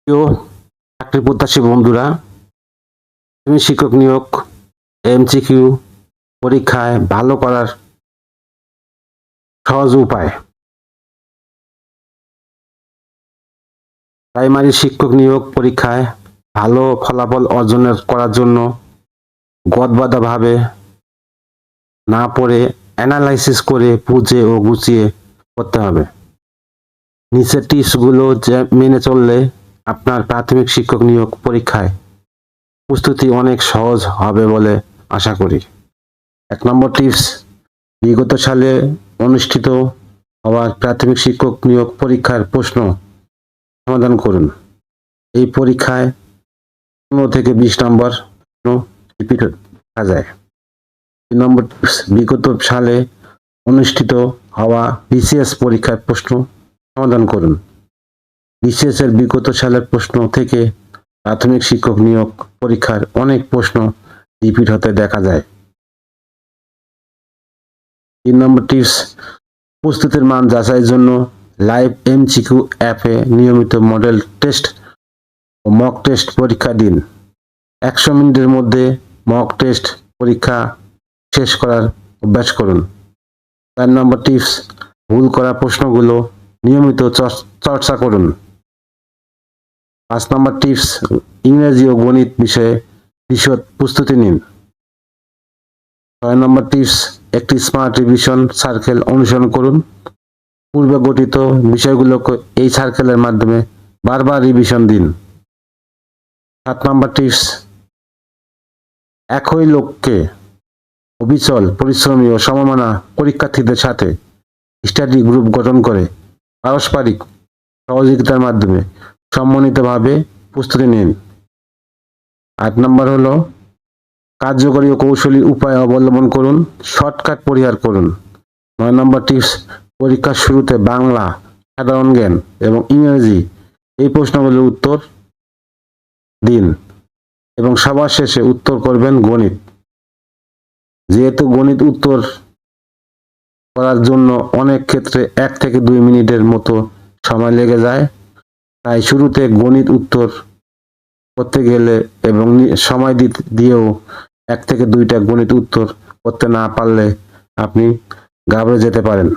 প্রিয় চাকরি প্রত্যাশী বন্ধুরা, তুমি শিক্ষক নিয়োগ এমসিকিউ পরীক্ষায় ভালো করার সহজ উপায়। প্রাইমারি শিক্ষক নিয়োগ পরীক্ষায় ভালো ফলাফল অর্জন করার জন্য গদবাঁধাভাবে না পড়ে অ্যানালাইসিস করে বুঝে ও গুছিয়ে করতে হবে। নিচের টিপসগুলো মেনে চললে আপনার প্রাথমিক শিক্ষক নিয়োগ পরীক্ষায় প্রস্তুতি অনেক সহজ হবে বলে আশা করি। 1 নম্বর টিপস, বিগত সালে অনুষ্ঠিত হওয়া প্রাথমিক শিক্ষক নিয়োগ পরীক্ষার প্রশ্ন সমাধান করুন। এই পরীক্ষায় 15 থেকে 20 নম্বর রিপিট দেখা যায়। 2 নম্বর টিপস, বিগত সালে অনুষ্ঠিত হওয়া বিসিএস পরীক্ষার প্রশ্ন সমাধান করুন। বিসিএস এর বিগত সালের প্রশ্ন থেকে প্রাথমিক শিক্ষক নিয়োগ পরীক্ষার অনেক প্রশ্ন রিপিট হতে দেখা যায়। 3 নম্বর টিপস, প্রস্তুতির মান যাচাইয়ের জন্য লাইভ এমসিকিউ অ্যাপে নিয়মিত মডেল টেস্ট ও মক টেস্ট পরীক্ষা দিন। 100 মিনিটের মধ্যে মক টেস্ট পরীক্ষা শেষ করার অভ্যাস করুন। 4 নম্বর টিপস, ভুল করা প্রশ্নগুলো নিয়মিত চর্চা করুন। 5 নম্বর টিপস, ইংরেজি ও গণিত বিষয়ে বিশদ প্রস্তুতি নিন। 6 নম্বর টিপস, একটি স্মার্ট রিভিশন সার্কেল অনুসরণ করুন। পূর্বে গঠিত বিষয়গুলোকে এই সার্কেলের মাধ্যমে বারবার রিভিশন দিন। 7 নম্বর টিপস, একই লক্ষ্যে অবিচল পরিশ্রমী ও সমমনা পরীক্ষার্থীদের সাথে স্টাডি গ্রুপ গঠন করে পারস্পরিক সহযোগিতার মাধ্যমে সমন্বিতভাবে প্রস্তুতি নিন। 8 নম্বর হলো, কার্যকরী ও কৌশলী উপায় অবলম্বন করুন, শর্টকাট পরিহার করুন। 9 নম্বর টিপস, পরীক্ষার শুরুতে বাংলা, সাধারণ জ্ঞান এবং ইংরেজি এই প্রশ্নগুলোর উত্তর দিন এবং সবার শেষে উত্তর করবেন গণিত। যেহেতু গণিত উত্তর করার জন্য অনেক ক্ষেত্রে 1 থেকে 2 মিনিটের মতো সময় লেগে যায়, তাই শুরুতে গণিত উত্তর করতে গেলে এবং সময় দিয়েও 1 থেকে 2টা গণিত উত্তর করতে না পারলে আপনি ঘাবড়ে যেতে পারেন।